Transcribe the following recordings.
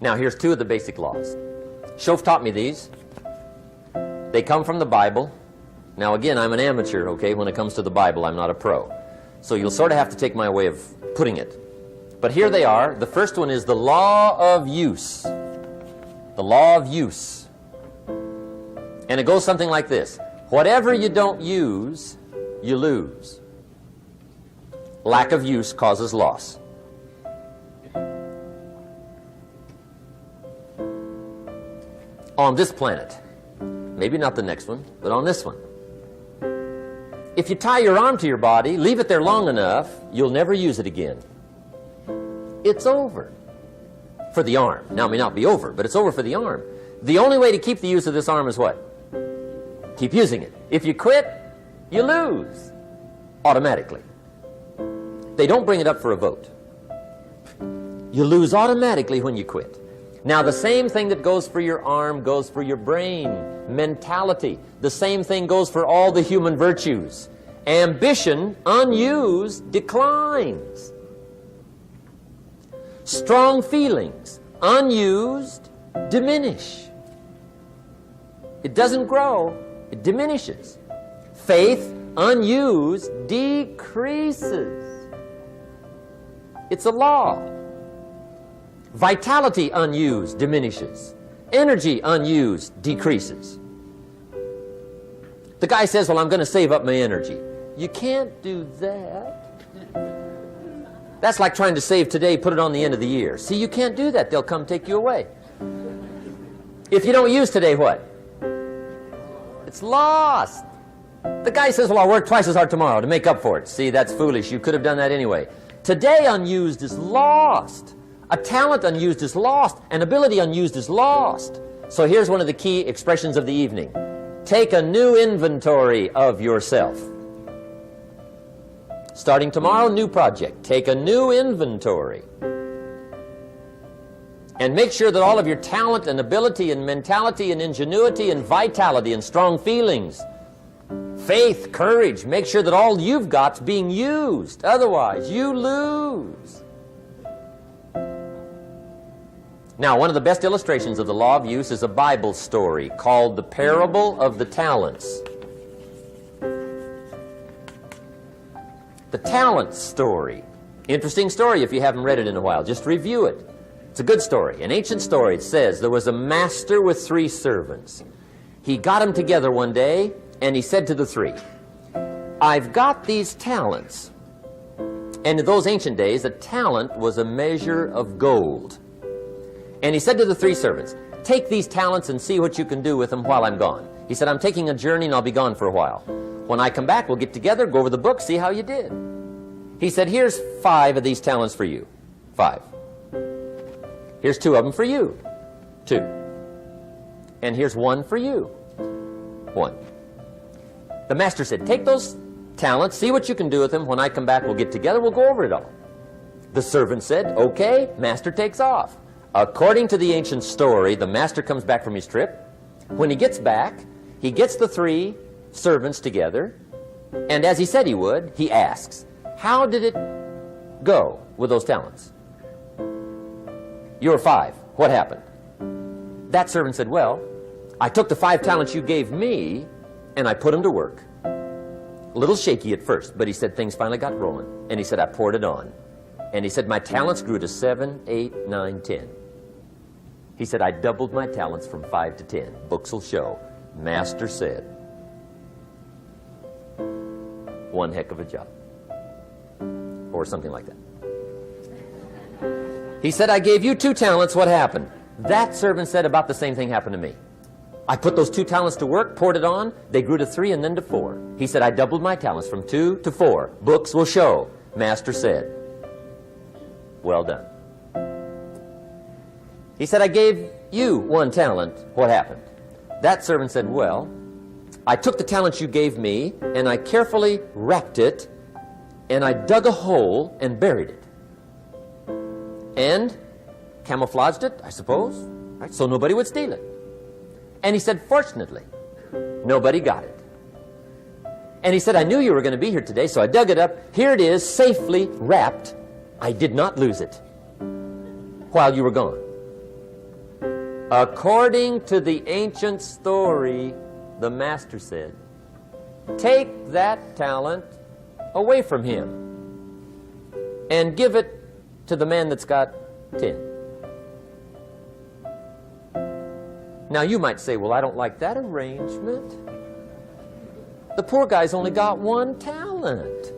Now, here's two of the basic laws. Shof taught me these. They come from the Bible. Now, again, I'm an amateur, okay? When it comes to the Bible, I'm not a pro. So you'll sort of have to take my way of putting it. But here they are. The first one is the law of use. The law of use. And it goes something like this. Whatever you don't use, you lose. Lack of use causes loss. On this planet, maybe not the next one, but on this one, if you tie your arm to your body, leave it there long enough, you'll never use it again. It's over for the arm. Now, it may not be over, but it's over for the arm. The only way to keep the use of this arm is what? Keep using it. If you quit, you lose automatically. They don't bring it up for a vote. You lose automatically when you quit. Now, the same thing that goes for your arm goes for your brain, mentality. The same thing goes for all the human virtues. Ambition, unused, declines. Strong feelings, unused, diminish. It doesn't grow, it diminishes. Faith, unused, decreases. It's a law. Vitality, unused, diminishes. Energy, unused, decreases. The guy says, well, I'm going to save up my energy. You can't do that. That's like trying to save today, put it on the end of the year. See, you can't do that. They'll come take you away. If you don't use today, what? It's lost. The guy says, well, I'll work twice as hard tomorrow to make up for it. See, that's foolish. You could have done that anyway. Today, unused is lost. A talent unused is lost. An ability unused is lost. So here's one of the key expressions of the evening. Take a new inventory of yourself. Starting tomorrow, new project. Take a new inventory. And make sure that all of your talent and ability and mentality and ingenuity and vitality and strong feelings, faith, courage, make sure that all you've got's being used. Otherwise, you lose. Now, one of the best illustrations of the law of use is a Bible story called the Parable of the Talents. The talent story. Interesting story if you haven't read it in a while. Just review it. It's a good story. An ancient story. It says there was a master with 3 servants. He got them together one day and he said to the 3, I've got these talents. And in those ancient days, a talent was a measure of gold. And he said to the 3 servants, take these talents and see what you can do with them while I'm gone. He said, I'm taking a journey and I'll be gone for a while. When I come back, we'll get together, go over the book, see how you did. He said, here's 5 of these talents for you. 5. Here's 2 of them for you. 2. And here's 1 for you. 1. The master said, take those talents, see what you can do with them. When I come back, we'll get together, we'll go over it all. The servant said, okay, master takes off. According to the ancient story, the master comes back from his trip. When he gets back, he gets the 3 servants together, and as he said he would, he asks, how did it go with those talents? You're 5. What happened? That servant said, well, I took the 5 talents you gave me, and I put them to work. A little shaky at first, but he said things finally got rolling, and he said, I poured it on. And he said, my talents grew to 7, 8, 9, 10. He said, I doubled my talents from 5 to 10. Books will show. Master said, one heck of a job. Or something like that. He said, I gave you 2 talents. What happened? That servant said about the same thing happened to me. I put those 2 talents to work, poured it on. They grew to 3 and then to 4. He said, I doubled my talents from 2 to 4. Books will show. Master said, well done. He said, I gave you 1 talent. What happened? That servant said, well, I took the talents you gave me, and I carefully wrapped it, and I dug a hole and buried it. And camouflaged it, I suppose, right, so nobody would steal it. And he said, fortunately, nobody got it. And he said, I knew you were going to be here today, so I dug it up. Here it is, safely wrapped. I did not lose it while you were gone. According to the ancient story, the master said, take that talent away from him and give it to the man that's got 10. Now you might say, well, I don't like that arrangement. The poor guy's only got 1 talent.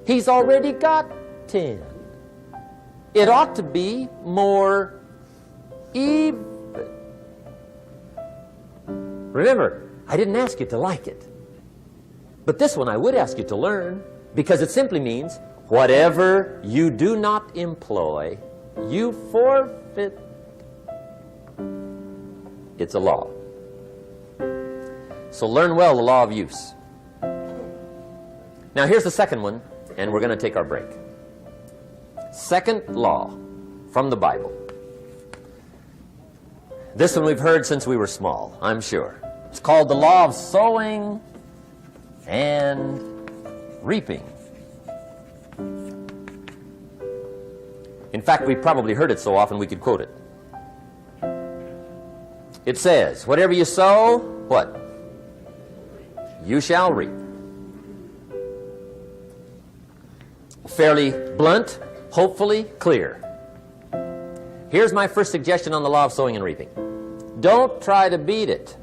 He's already got 10. It ought to be more even. Remember, I didn't ask you to like it. But this one I would ask you to learn, because it simply means whatever you do not employ, you forfeit. It's a law. So learn well the law of use. Now here's the second one, and we're going to take our break. Second law from the Bible. This one we've heard since we were small, I'm sure. It's called the law of sowing and reaping. In fact, we probably heard it so often we could quote it. It says, whatever you sow, what? You shall reap. Fairly blunt, hopefully clear. Here's my first suggestion on the law of sowing and reaping. Don't try to beat it.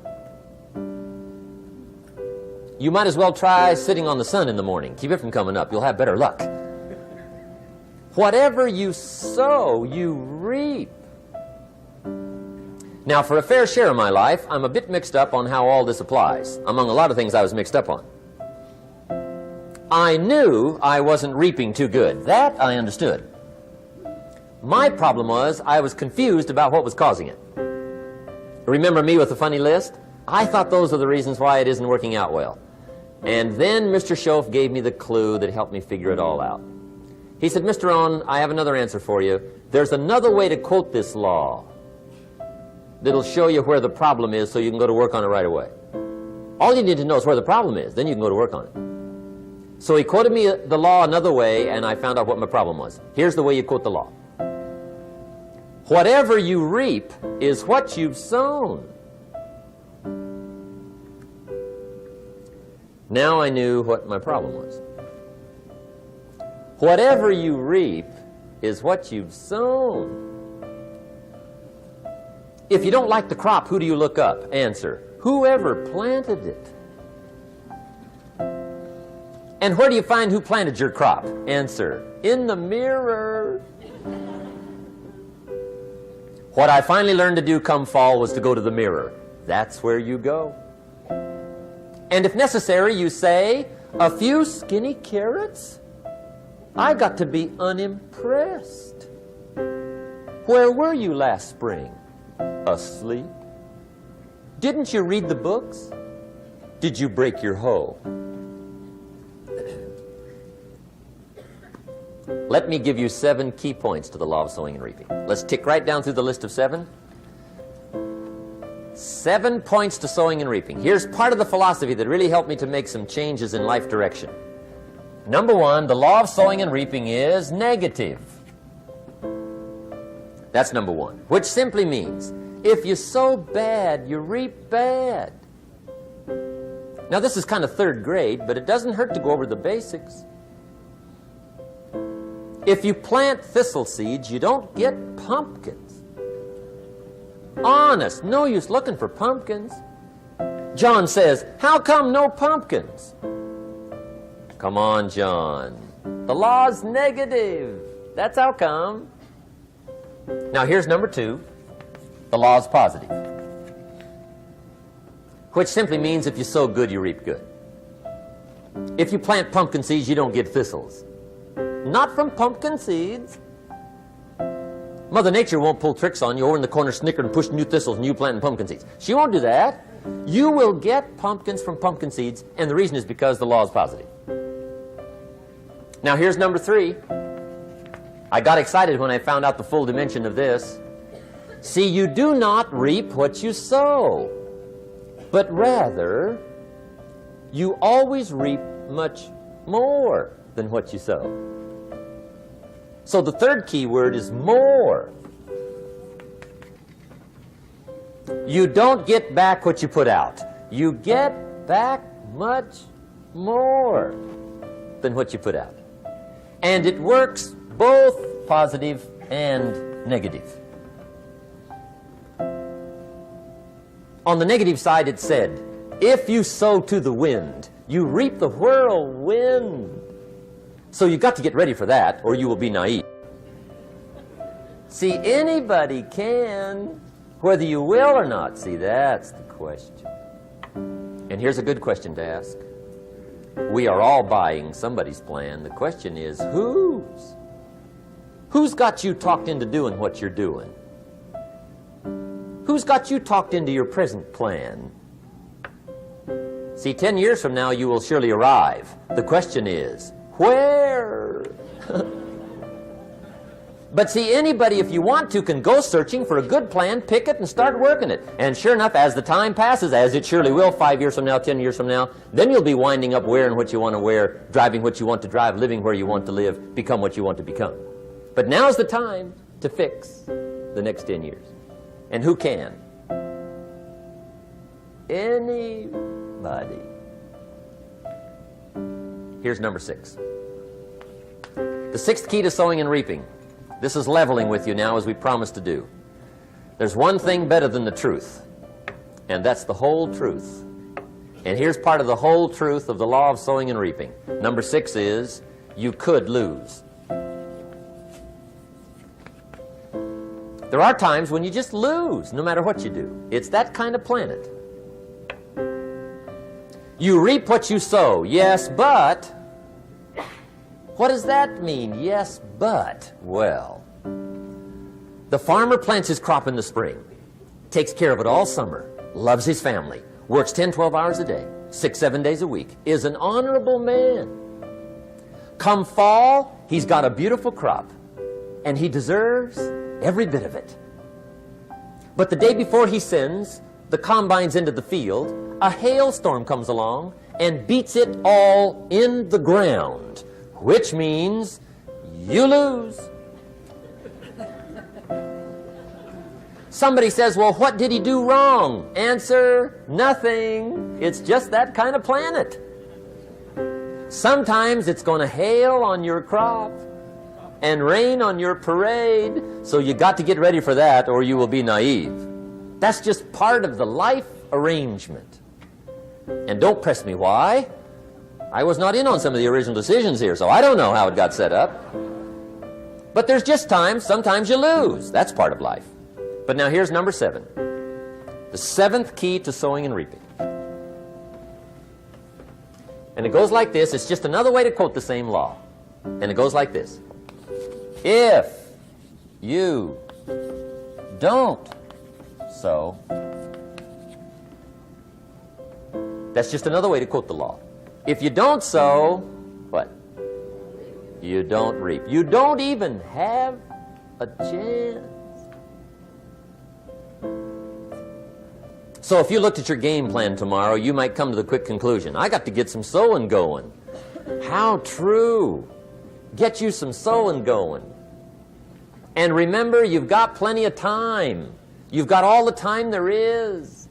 You might as well try sitting on the sun in the morning. Keep it from coming up. You'll have better luck. Whatever you sow, you reap. Now, for a fair share of my life, I'm a bit mixed up on how all this applies. Among a lot of things I was mixed up on. I knew I wasn't reaping too good. That I understood. My problem was I was confused about what was causing it. Remember me with the funny list? I thought those are the reasons why it isn't working out well. And then Mr. Schoaf gave me the clue that helped me figure it all out. He said, Mr. Rohn, I have another answer for you. There's another way to quote this law that'll show you where the problem is so you can go to work on it right away. All you need to know is where the problem is, then you can go to work on it. So he quoted me the law another way, and I found out what my problem was. Here's the way you quote the law. Whatever you reap is what you've sown. Now I knew what my problem was. Whatever you reap is what you've sown. If you don't like the crop, who do you look up? Answer, whoever planted it. And where do you find who planted your crop? Answer, in the mirror. What I finally learned to do come fall was to go to the mirror. That's where you go. And if necessary, you say, a few skinny carrots? I got to be unimpressed. Where were you last spring? Asleep? Didn't you read the books? Did you break your hoe? Let me give you 7 key points to the law of sowing and reaping. Let's tick right down through the list of 7. 7 points to sowing and reaping. Here's part of the philosophy that really helped me to make some changes in life direction. Number 1, the law of sowing and reaping is negative. That's number 1, which simply means if you sow bad, you reap bad. Now this is kind of 3rd grade, but it doesn't hurt to go over the basics. If you plant thistle seeds, you don't get pumpkins. Honest, no use looking for pumpkins. John says, how come no pumpkins? Come on, John. The law's negative. That's how come. Now here's number 2. The law's positive. Which simply means if you sow good, you reap good. If you plant pumpkin seeds, you don't get thistles. Not from pumpkin seeds. Mother Nature won't pull tricks on you over in the corner snickering and pushing new thistles and you planting pumpkin seeds. She won't do that. You will get pumpkins from pumpkin seeds, and the reason is because the law is positive. Now here's number 3. I got excited when I found out the full dimension of this. See, you do not reap what you sow, but rather you always reap much more than what you sow. So the 3rd key word is more. You don't get back what you put out. You get back much more than what you put out. And it works both positive and negative. On the negative side, it said, if you sow to the wind, you reap the whirlwind. So you've got to get ready for that, or you will be naive. See, anybody can, whether you will or not. See, that's the question. And here's a good question to ask. We are all buying somebody's plan. The question is, whose? Who's got you talked into doing what you're doing? Who's got you talked into your present plan? See, 10 years from now, you will surely arrive. The question is, where? But see, anybody, if you want to, can go searching for a good plan, pick it, and start working it. And sure enough, as the time passes, as it surely will 5 years from now, 10 years from now, then you'll be winding up wearing what you want to wear, driving what you want to drive, living where you want to live, become what you want to become. But now's the time to fix the next 10 years. And who can? Anybody. Here's number 6. The 6th key to sowing and reaping. This is leveling with you now, as we promised to do. There's one thing better than the truth, and that's the whole truth. And here's part of the whole truth of the law of sowing and reaping. Number 6 is, you could lose. There are times when you just lose, no matter what you do. It's that kind of planet. You reap what you sow, yes, but... What does that mean, yes, but? Well, the farmer plants his crop in the spring, takes care of it all summer, loves his family, works 10, 12 hours a day, 6, 7 days a week, is an honorable man. Come fall, he's got a beautiful crop, and he deserves every bit of it. But the day before he sends the combines into the field, a hailstorm comes along and beats it all in the ground, which means you lose. Somebody says, well, what did he do wrong? Answer, nothing. It's just that kind of planet. Sometimes it's going to hail on your crop and rain on your parade, so you got to get ready for that or you will be naive. That's just part of the life arrangement. And don't press me why. I was not in on some of the original decisions here, so I don't know how it got set up. But there's just times, sometimes you lose. That's part of life. But now here's number 7. The 7th key to sowing and reaping. And it goes like this. It's just another way to quote the same law. And it goes like this. If you don't sow, that's just another way to quote the law. If you don't sow, what? You don't reap. You don't even have a chance. So if you looked at your game plan tomorrow, you might come to the quick conclusion, I got to get some sowing going. How true. Get you some sowing going. And remember, you've got plenty of time. You've got all the time there is.